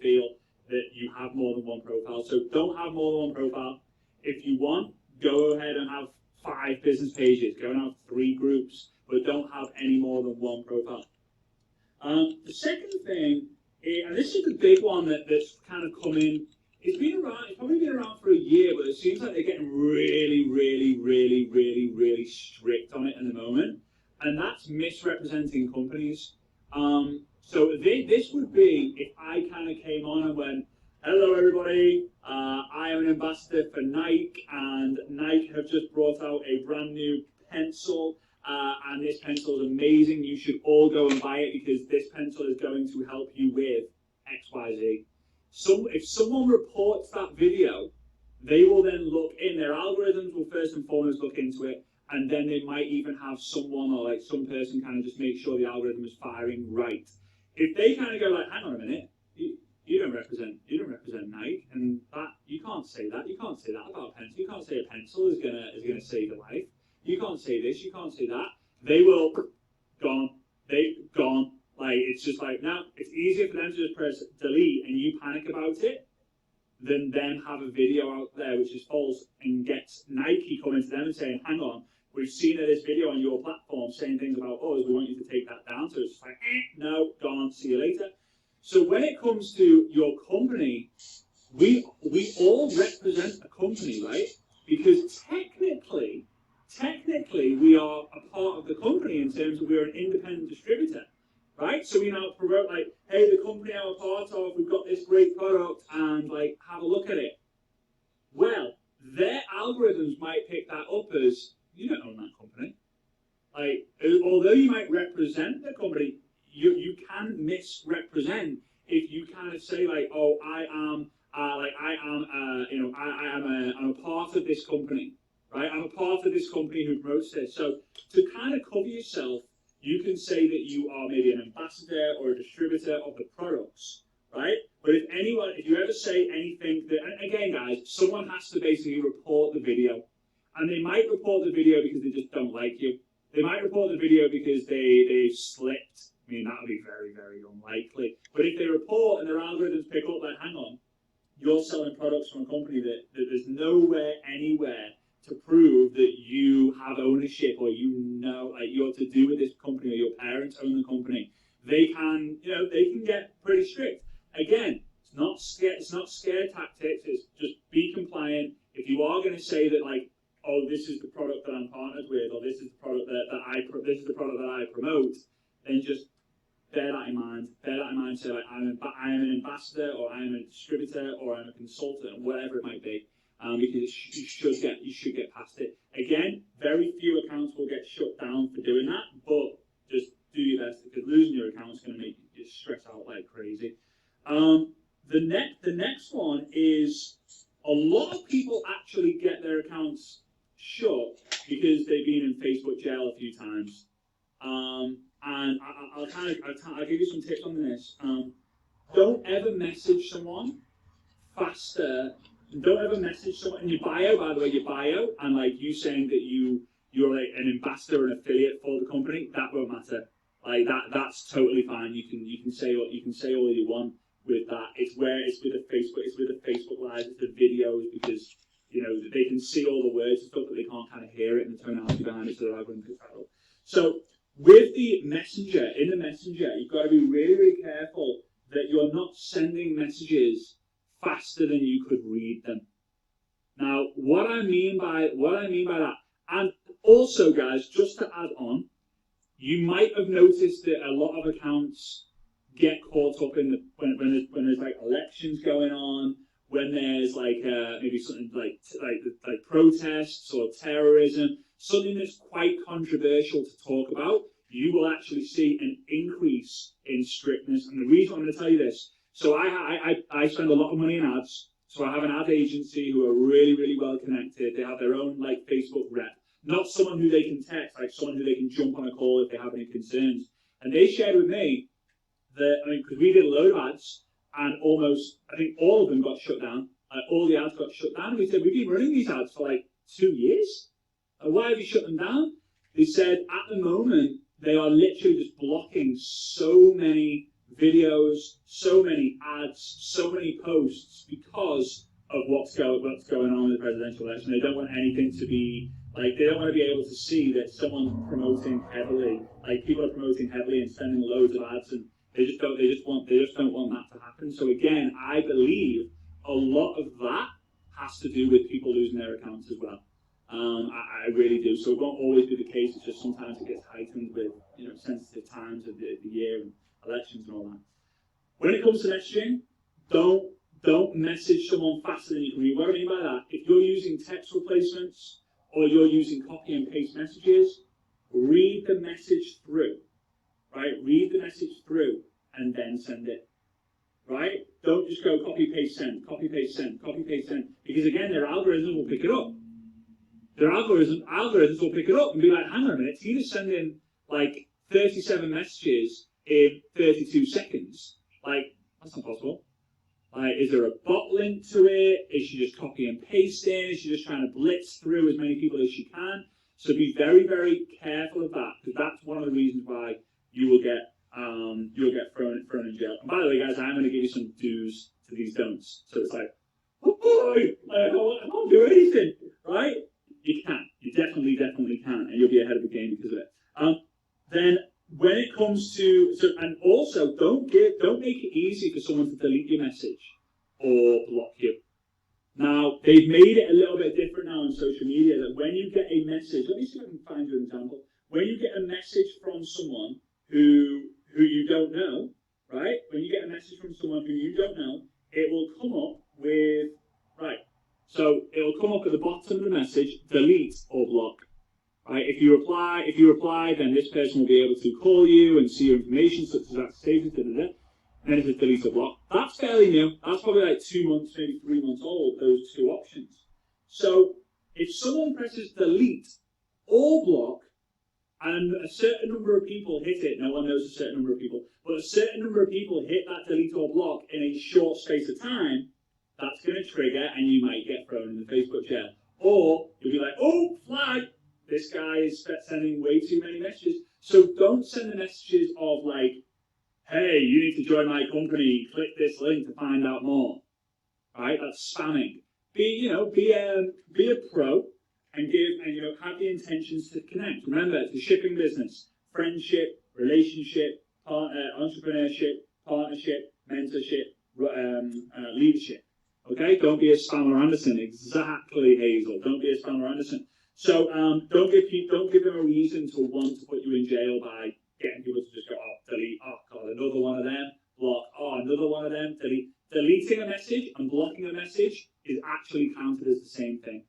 feel that you have more than one profile. So don't have more than one profile. If you want, go ahead and have 5 business pages. Go and have 3 groups, but don't have any more than one profile. The second thing, and this is the big one that's kind of come in. It's been around. It's probably been around for a year, but it seems like they're getting really, really, really, really, really strict on it at the moment, and that's misrepresenting companies. So this would be if I kind of came on and went, "Hello, everybody. I am an ambassador for Nike, and Nike have just brought out a brand new pencil, and this pencil is amazing. You should all go and buy it because this pencil is going to help you with X, Y, Z." So if someone reports that video, they will then look in. Their algorithms will first and foremost look into it, and then they might even have someone or like some person kind of just make sure the algorithm is firing right. If they kind of go like, "Hang on a minute, you don't represent Nike, and that you can't say that. You can't say that about a pencil. You can't say a pencil is gonna save your life. You can't say this. You can't say that." They will gone. They've gone. Like, it's just like, now it's easier for them to just press delete and you panic about it than then have a video out there which is false and gets Nike coming to them and saying, "Hang on, we've seen this video on your platform saying things about us, we want you to take that down." So it's just like, no, gone, see you later. So when it comes to your company, we all represent a company, right? Because technically we are a part of the company in terms of we're an independent distributor. Right? So we now promote like, "Hey, the company I'm a part of, we've got this great product, and like, have a look at it." Well, their algorithms might pick that up as, "You don't own that company." Like, although you might represent the company, you can misrepresent if you kind of say like, "Oh, I'm a part of this company, right? I'm a part of this company who promotes this." So to kind of cover yourself, you can say that you are maybe an ambassador or a distributor of the products, right? But if you ever say anything that, and again, guys, someone has to basically report the video. And they might report the video because they just don't like you. They might report the video because they slipped. I mean, that would be very, very unlikely. But if they report and their algorithms pick up, like, "Hang on, you're selling products from a company that there's nowhere, anywhere to prove that you have ownership or like you're to do with this company or your parents own the company," they can get pretty strict. Again, it's not scare tactics. It's just be compliant. If you are going to say that like, "Oh, this is the product that I'm partnered with," or "This is the product this is the product that I promote," then just bear that in mind. Bear that in mind. Say like, "I'm an ambassador," or "I'm a distributor," or "I'm a consultant," whatever it might be. Because you should get past it. Again, very few accounts will get shut down for doing that, but just do your best, because losing your account is going to make you just stress out like crazy. The next one is a lot of people actually get their accounts shut because they've been in Facebook jail a few times. And I'll give you some tips on this. Don't ever message someone faster. Don't ever message someone in your bio, by the way, and like you saying that you're like an ambassador or an affiliate for the company. That won't matter. Like that's totally fine. You can say all you want with that. It's with the Facebook Live, it's the videos, because they can see all the words and stuff, but they can't kind of hear it and the tonality behind it, so they're going to control. So with the messenger, you've got to be really, really careful that you're not sending messages faster than you could read them. Now, what I mean by that, and also, guys, just to add on, you might have noticed that a lot of accounts get caught up in when there's like elections going on, when there's like maybe something like protests or terrorism, something that's quite controversial to talk about. You will actually see an increase in strictness, and the reason I'm going to tell you this. So I spend a lot of money in ads. So I have an ad agency who are really, really well connected. They have their own like Facebook rep, not someone who they can text, like someone who they can jump on a call if they have any concerns. And they shared with me that, because we did a load of ads, and I think all of them got shut down. All the ads got shut down. And we said, "We've been running these ads for like 2 years. Why have you shut them down?" They said, "At the moment, they are literally just blocking so many videos, so many ads, so many posts because of what's going on with the presidential election. They don't want anything to be like, they don't want to be able to see that someone's promoting heavily, like people are promoting heavily and sending loads of ads, and they just don't want that to happen. So again, I believe a lot of that has to do with people losing their accounts as well. I really do. So it won't always be the case. It's just sometimes it gets heightened with sensitive times of the year and elections and all that. When it comes to messaging, don't message someone faster than you can read. What I mean by that, if you're using text replacements or you're using copy and paste messages, read the message through, right? Read the message through and then send it, right? Don't just go copy, paste, send, copy, paste, send, copy, paste, send, because again, their algorithm will pick it up. Their algorithms will pick it up and be like, hang on a minute, Tina's sending like 37 messages in 32 seconds. Like, that's not possible. Like, is there a bot link to it? Is she just copy and pasting? Is she just trying to blitz through as many people as she can? So be very, very careful of that, because that's one of the reasons why you will get thrown in jail. And by the way, guys, I'm going to give you some do's to these don'ts. So it's like, oh, I can't do anything, right? You can. You definitely can, and you'll be ahead of the game because of it. Then when it comes to and also don't make it easy for someone to delete your message or block you. Now they've made it a little bit different now on social media that when you get a message, let me see if I can find you an example. When you get a message from someone who you don't know, right? When you get a message from someone who you don't know, it will come up with So it'll come up at the bottom of the message, delete or block. Right? If you reply, then this person will be able to call you and see your information, such as that status, and then it says delete or block. That's fairly new. That's probably like 2 months, maybe 3 months old, those two options. So if someone presses delete or block, and a certain number of people hit it, no one knows a certain number of people, but a certain number of people hit that delete or block in a short space of time, that's going to trigger and you might get thrown in the Facebook jail. Or you'll be like, oh, flag, this guy is sending way too many messages. So don't send the messages of like, hey, you need to join my company, click this link to find out more. Right? That's spamming. Be a pro and have the intentions to connect. Remember, it's a shipping business. Friendship, relationship, entrepreneurship, partnership, mentorship, leadership. Okay, don't be a spammer Anderson. Exactly, Hazel. Don't be a spammer Anderson. So don't give them a reason to want to put you in jail by getting people to just go, oh, delete, oh god, another one of them, block, oh, another one of them, delete. Deleting a message and blocking a message is actually counted as the same thing.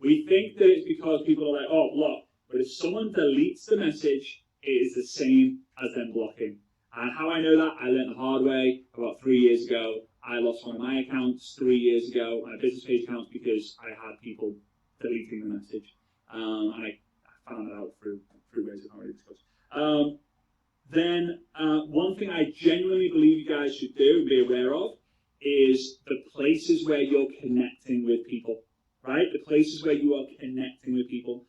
We think that it's because people are like, oh, block, but if someone deletes the message, it is the same as them blocking. And how I know that, I learned the hard way about 3 years ago. I lost one of my accounts 3 years ago, my business page accounts, because I had people deleting the message. And I found that out through ways I can't really discuss. Then one thing I genuinely believe you guys should do and be aware of is the places where you're connecting with people, right? The places where you are connecting with people.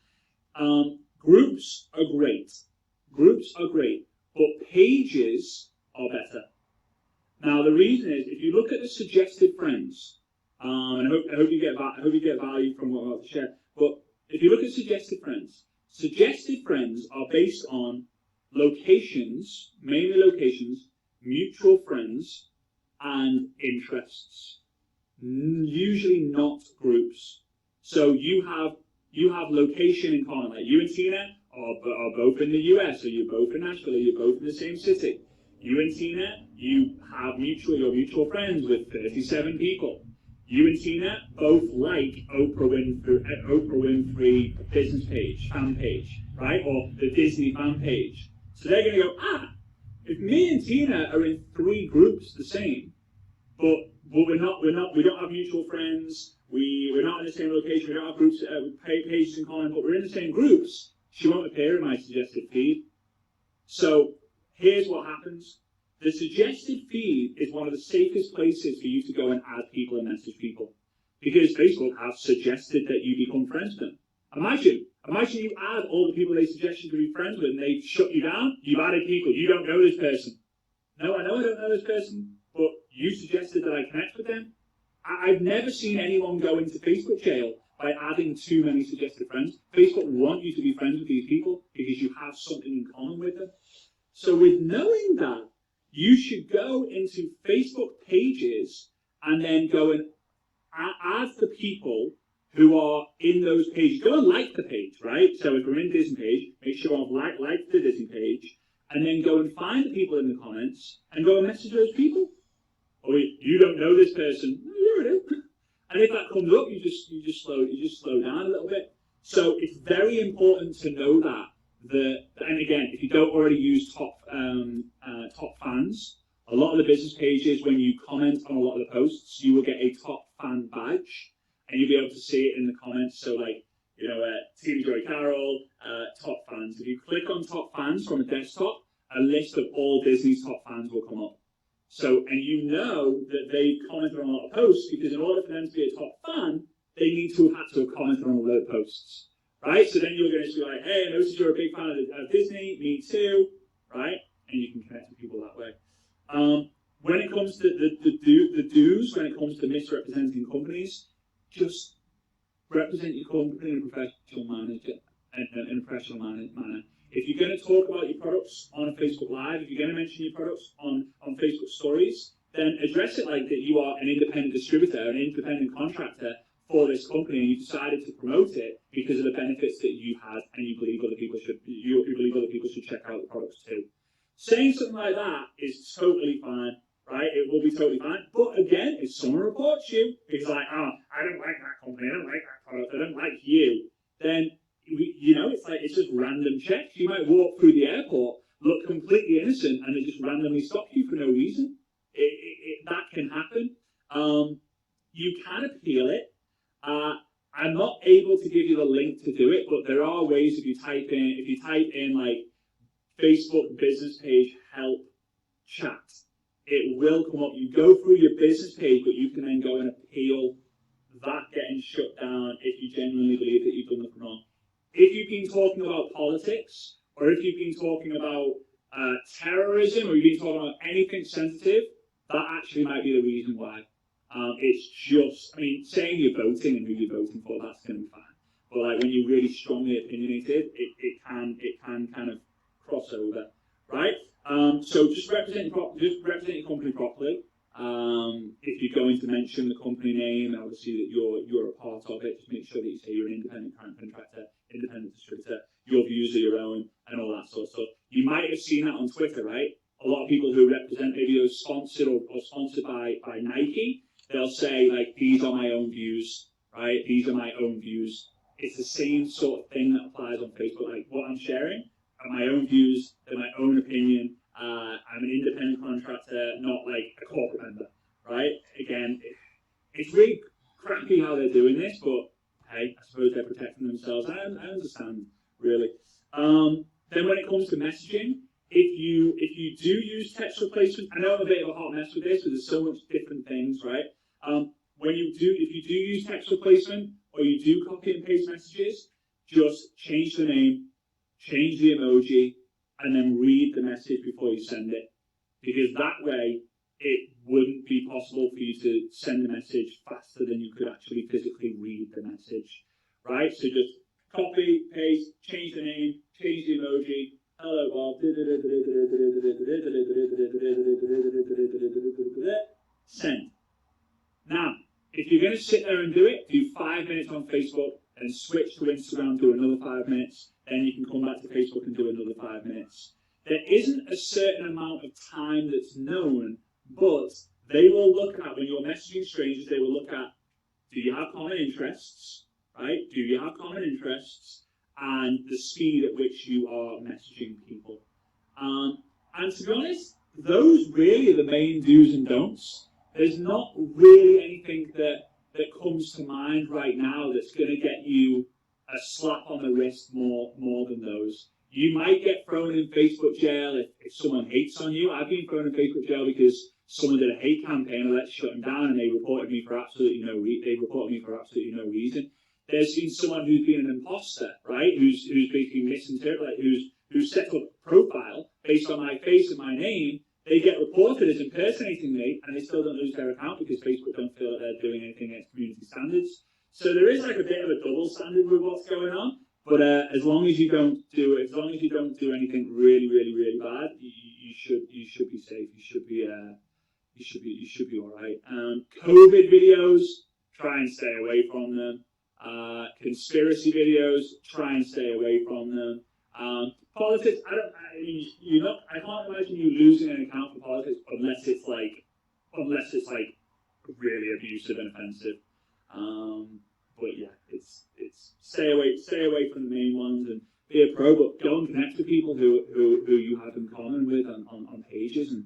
Groups are great. Groups are great, but pages are better. Now, the reason is, if you look at the suggested friends, and I hope you get value from what I'm about to share, but if you look at suggested friends are based on locations, mainly locations, mutual friends, and interests. Usually not groups. So you have location in common. Like you and Tina are both in the US, or you're both in Nashville, or you're both in the same city. You and Tina, you have your mutual friends with 37 people. You and Tina both like Oprah Winfrey business page, fan page, right? Or the Disney fan page. So they're going to go, if me and Tina are in 3 groups the same, but we don't have mutual friends, we're not in the same location, we don't have groups, pages in common, but we're in the same groups, she won't appear in my suggested feed. So here's what happens. The suggested feed is one of the safest places for you to go and add people and message people, because Facebook have suggested that you become friends with them. Imagine you add all the people they suggest you to be friends with and they shut you down. You've added people, you don't know this person. No, I know I don't know this person, but you suggested that I connect with them. I've never seen anyone go into Facebook jail by adding too many suggested friends. Facebook want you to be friends with these people because you have something in common with them. So with knowing that, you should go into Facebook pages and then go and add the people who are in those pages. Go and like the page, right? So if we're in Disney page, make sure I've liked the Disney page, and then go and find the people in the comments and go and message those people. Oh, you don't know this person. No, you do. And if that comes up, you just slow down a little bit. So it's very important to know that. And again, if you don't already use top fans, a lot of the business pages, when you comment on a lot of the posts, you will get a top fan badge, and you'll be able to see it in the comments. So like, Team Joy Carroll, top fans. If you click on top fans from a desktop, a list of all Disney's top fans will come up. So, and you know that they've commented on a lot of posts, because in order for them to be a top fan, they need to have commented on a lot of posts, right? So then you're going to be like, hey, I noticed you're a big fan of Disney, me too, right? And you can connect with people that way. When it comes to the do's, when it comes to misrepresenting companies, just represent your company in a professional manner. If you're going to talk about your products on Facebook Live, if you're going to mention your products on Facebook Stories, then address it like that you are an independent distributor, an independent contractor for this company, and you decided to promote it because of the benefits that you had, and you believe other people should check out the products too. Saying something like that is totally fine, right? It will be totally fine. But again, if someone reports you, it's like, oh, I don't like that company, I don't like that product, I don't like you, then it's just random checks. You might walk through the airport, look completely innocent, and they just randomly stop you for no reason. That can happen. You can appeal it. I'm not able to give you the link to do it, but there are ways. If you type in like Facebook business page help chat, it will come up. You go through your business page, but you can then go and appeal that getting shut down if you genuinely believe that you've done nothing wrong. If you've been talking about politics, or if you've been talking about terrorism, or you've been talking about anything sensitive, that actually might be the reason why. It's just, saying you're voting and who you're voting for, that's going to be fine. But like when you're really strongly opinionated, it can kind of cross over, right? So just represent your company properly. If you're going to mention the company name, and obviously that you're a part of it, just make sure that you say you're an independent contractor, independent distributor, your views are your own, and all that sort of stuff. You might have seen that on Twitter, right? A lot of people who represent, maybe those sponsored or sponsored by Nike, they'll say like, these are my own views, right? These are my own views. It's the same sort of thing that applies on Facebook. Like what I'm sharing are my own views, they're my own opinion. I'm an independent contractor, not like a corporate member, right? Again, it's really crappy how they're doing this, but hey, I suppose they're protecting themselves. I understand, really. Then when it comes to messaging, if you do use text replacement, I know I'm a bit of a hot mess with this, because there's so much different things, right? If you do use text replacement, or you do copy and paste messages, just change the name, change the emoji, and then read the message before you send it. Because that way, it wouldn't be possible for you to send the message faster than you could actually physically read the message, right? So just copy, paste, change the name, change the emoji. Hello, Bob. Send. Now, if you're going to sit there and do it, do 5 minutes on Facebook, and switch to Instagram, do another 5 minutes, then you can come back to Facebook and do another 5 minutes. There isn't a certain amount of time that's known, but they will look at, when you're messaging strangers, they will look at, do you have common interests, right? Do you have common interests? And the speed at which you are messaging people. And to be honest, those really are the main do's and don'ts. There's not really anything that comes to mind right now that's going to get you a slap on the wrist more than those. You might get thrown in Facebook jail if someone hates on you. I've been thrown in Facebook jail because someone did a hate campaign and let's shut them down, and they reported me for absolutely no reason. There's been someone who's been an imposter, right? Who's basically misinterpreted, who's set up a profile based on my face and my name. they get reported as impersonating me, and they still don't lose their account because Facebook don't feel that they're doing anything against community standards. So there is like a bit of a double standard with what's going on. But as long as you don't do anything really, really, really bad, you should be safe. You should be all right. COVID videos, try and stay away from them. Conspiracy videos, try and stay away from them. Politics, I can't imagine you losing an account for politics unless it's like really abusive and offensive. But yeah, it's stay away from the main ones and be a pro, but go and connect with people who you have in common with on pages, and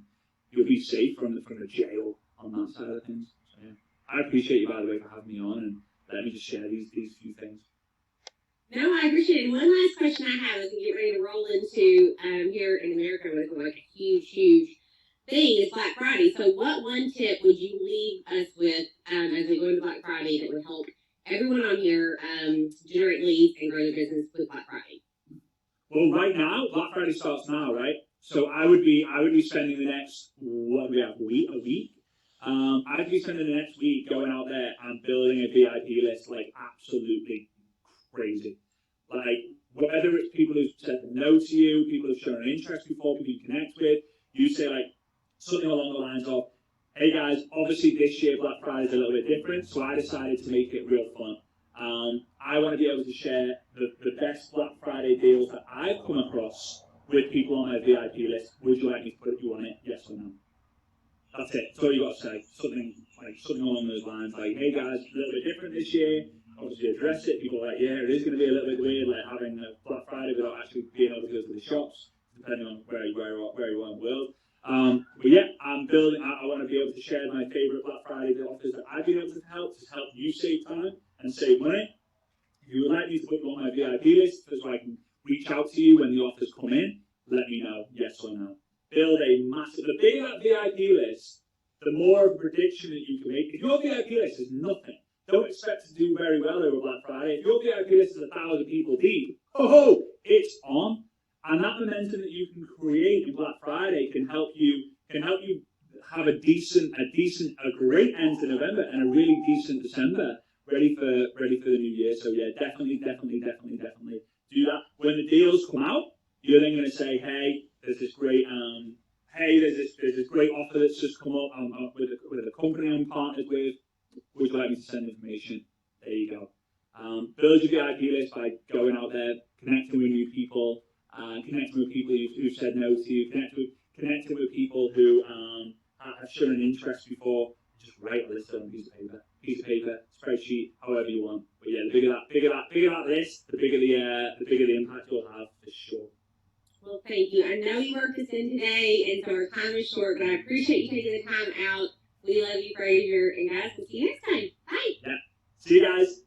you'll be safe from the jail on that side of things. So, yeah. I appreciate you, by the way, for having me on, and let me just share these few things. No, I appreciate it. One last question I have as we get ready to roll into here in America with like a huge thing is Black Friday. So what one tip would you leave us with as we go into Black Friday that would help everyone on here generate leads and grow their business with Black Friday? Well, right now, Black Friday starts now, right? So I would be spending the next a week. I'd be spending the next week going out there and building a VIP list like absolutely crazy. Like whether it's people who've said no to you, people who've shown an interest before, people you connect with, you say like something along the lines of, hey guys, obviously this year Black Friday is a little bit different, so I decided to make it real fun. I want to be able to share the best Black Friday deals that I've come across with people on my VIP list. Would you like me to put you on it? Yes or no? That's it. That's all you got to say. Something along those lines, like, hey guys, a little bit different this year. Obviously address it. People are like, yeah, it is going to be a little bit weird, like having a Black Friday without actually being able to go to the shops, depending on where you are in the world. But yeah, I'm building. I want to be able to share my favorite Black Friday offers that I've been able to help you save time and save money. If you would like me to put you on my VIP list so I can reach out to you when the offers come in, let me know, yes or no. Build the bigger that VIP list, the more of a prediction that you can make. If your VIP list is nothing, don't expect to do very well over Black Friday. If your VIP list is 1,000 people deep, it's on. And that momentum that you can create in Black Friday can help you have a great end to November and a really decent December, ready for the new year. So yeah, definitely do that. When the deals come out, you're then going to say, hey, there's this great there's this great offer that's just come up with a company I'm partnered with. Would you like me to send information? There you go. Build your VIP list by going out there, connecting with new people, connecting with people who said no to you, connecting with people who have shown an interest before. Just write a list on a piece of paper, spreadsheet, however you want. But yeah, the bigger that list, the bigger the impact you'll have for sure. Well, thank you. I know you worked us in today, and so our time is short, but I appreciate you taking the time out. We love you, Frazier, and guys, we'll see you next time. Bye. Yeah. See you guys.